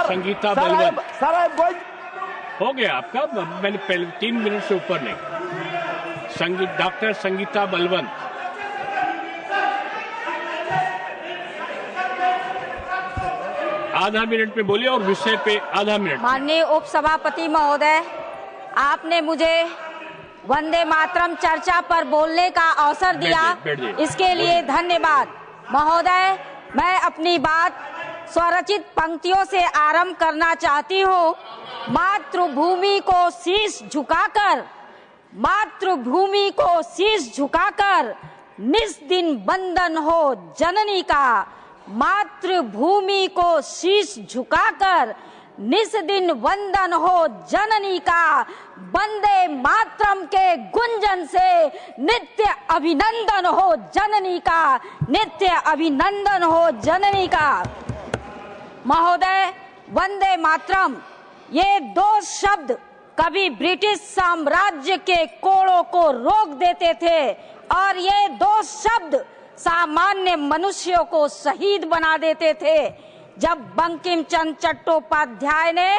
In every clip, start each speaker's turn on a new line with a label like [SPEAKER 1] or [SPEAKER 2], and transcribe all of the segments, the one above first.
[SPEAKER 1] संगीता बलवंत। हो गया आपका, मैंने पहले 3 मिनट से ऊपर नहीं। डॉक्टर संगीता बलवंत। आधा मिनट में बोलिए और विषय पे आधा मिनट।
[SPEAKER 2] माननीय उपसभापति महोदय, आपने मुझे वंदे मातरम चर्चा पर बोलने का अवसर दिया, इसके लिए धन्यवाद। महोदय, मैं अपनी बात स्वरचित पंक्तियों से आरंभ करना चाहती हूँ। मातृभूमि को शीश झुकाकर, मातृभूमि को शीश झुकाकर निस्दिन बंदन हो जननी का। मातृभूमि को शीश झुकाकर निस्दिन वंदन हो जननी का। वंदे मातरम के गुंजन से नित्य अभिनंदन हो जननी का, नित्य अभिनंदन हो जननी का। महोदय, वंदे मातरम ये 2 शब्द कभी ब्रिटिश साम्राज्य के कोड़ों को रोक देते थे और ये 2 शब्द सामान्य मनुष्यों को शहीद बना देते थे। जब बंकिम चंद्र चट्टोपाध्याय ने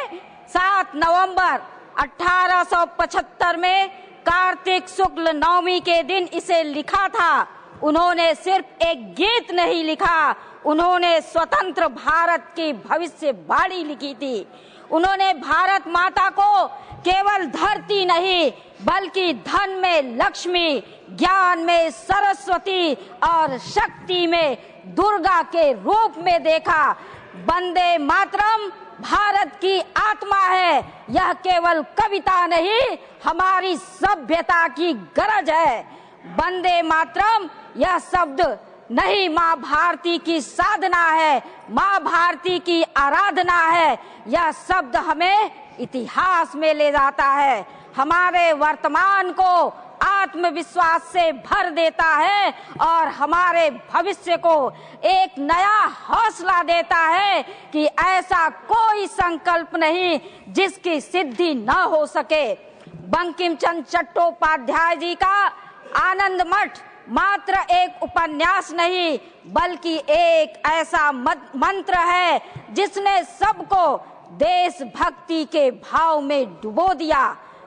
[SPEAKER 2] 7 नवंबर 1875 में कार्तिक शुक्ल नवमी के दिन इसे लिखा था, उन्होंने सिर्फ एक गीत नहीं लिखा, उन्होंने स्वतंत्र भारत की भविष्यवाणी लिखी थी। उन्होंने भारत माता को केवल धरती नहीं बल्कि धन में लक्ष्मी, ज्ञान में सरस्वती और शक्ति में दुर्गा के रूप में देखा। वंदे मातरम भारत की आत्मा है, यह केवल कविता नहीं हमारी सभ्यता की गरज है। वंदे मातरम यह शब्द नहीं माँ भारती की साधना है, माँ भारती की आराधना है। यह शब्द हमें इतिहास में ले जाता है, हमारे वर्तमान को आत्मविश्वास से भर देता है और हमारे भविष्य को एक नया हौसला देता है कि ऐसा कोई संकल्प नहीं जिसकी सिद्धि न हो सके। बंकिम चंद्र चट्टोपाध्याय जी का आनंद मठ मात्र एक उपन्यास नहीं बल्कि एक ऐसा मंत्र है जिसने सबको देशभक्ति के भाव में डुबो दिया।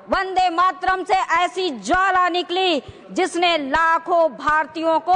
[SPEAKER 2] वंदे मातरम से ऐसी ज्वाला निकली जिसने लाखों भारतीयों को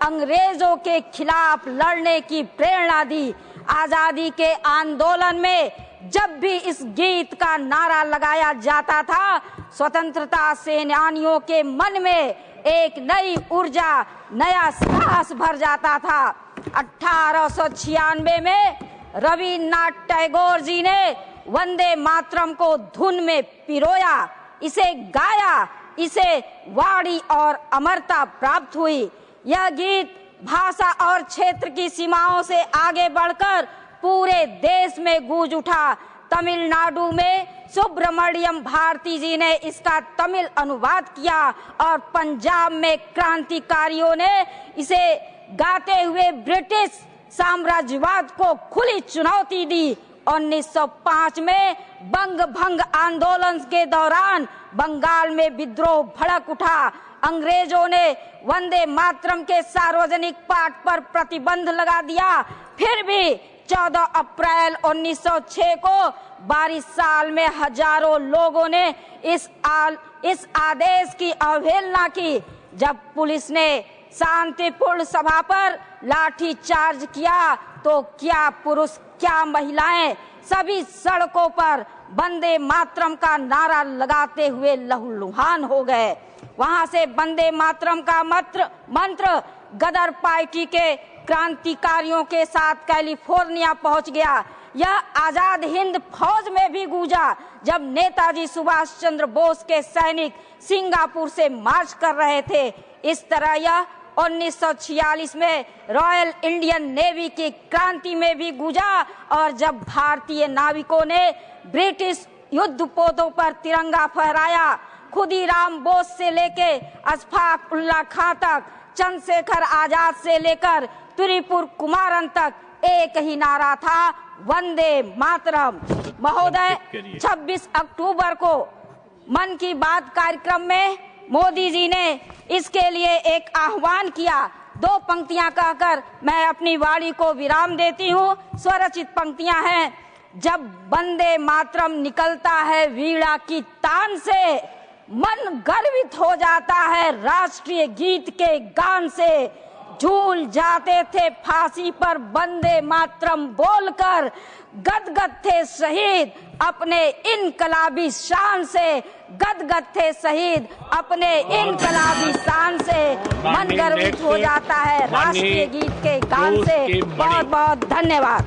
[SPEAKER 2] अंग्रेजों के खिलाफ लड़ने की प्रेरणा दी। आजादी के आंदोलन में जब भी इस गीत का नारा लगाया जाता था, स्वतंत्रता सेनानियों के मन में एक नई ऊर्जा, नया साहस भर जाता था। 1896 में रविन्द्रनाथ टैगोर जी ने वंदे मातरम को धुन में पिरोया, इसे गाया, इसे वाणी और अमरता प्राप्त हुई। यह गीत भाषा और क्षेत्र की सीमाओं से आगे बढ़कर पूरे देश में गूंज उठा। तमिलनाडु में सुब्रमण्यम भारती जी ने इसका तमिल अनुवाद किया और पंजाब में क्रांतिकारियों ने इसे गाते हुए ब्रिटिश साम्राज्यवाद को खुली चुनौती दी। 1905 में बंग भंग आंदोलन के दौरान बंगाल में विद्रोह भड़क उठा। अंग्रेजों ने वंदे मातरम के सार्वजनिक पाठ पर प्रतिबंध लगा दिया। फिर भी 14 अप्रैल 1906 को 22 साल में हजारों लोगों ने इस आदेश की अवहेलना की। जब पुलिस ने शांतिपूर्ण सभा पर लाठी चार्ज किया तो क्या पुरुष क्या महिलाएं सभी सड़कों पर वंदे मातरम का नारा लगाते हुए लहूलुहान हो गए। वहां से वंदे मातरम का मंत्र गदर पार्टी के क्रांतिकारियों के साथ कैलिफोर्निया पहुंच गया। यह आजाद हिंद फौज में भी गूंजा जब नेताजी सुभाष चंद्र बोस के सैनिक सिंगापुर से मार्च कर रहे थे। इस तरह यह 1946 में रॉयल इंडियन नेवी की क्रांति में भी गूंजा और जब भारतीय नाविकों ने ब्रिटिश युद्धपोतों पर तिरंगा फहराया, खुदीराम बोस से लेके अशफाक उल्लाह खां तक, चंद्रशेखर आजाद से लेकर त्रिपुर कुमारन तक एक ही नारा था, वंदे मातरम। महोदय, 26 अक्टूबर को मन की बात कार्यक्रम में मोदी जी ने इसके लिए एक आह्वान किया। 2 पंक्तियां कहकर मैं अपनी वाणी को विराम देती हूँ। स्वरचित पंक्तियां हैं। जब वंदे मातरम निकलता है वीणा की तान से, मन गर्वित हो जाता है राष्ट्रीय गीत के गान से। झूल जाते थे फांसी पर वंदे मातरम बोलकर, गदगद थे शहीद अपने इनकलाबी शान से, गदगद थे शहीद अपने इनकलाबी शान से। मन गर्वित हो जाता है राष्ट्रीय गीत के गान से। बहुत बहुत धन्यवाद।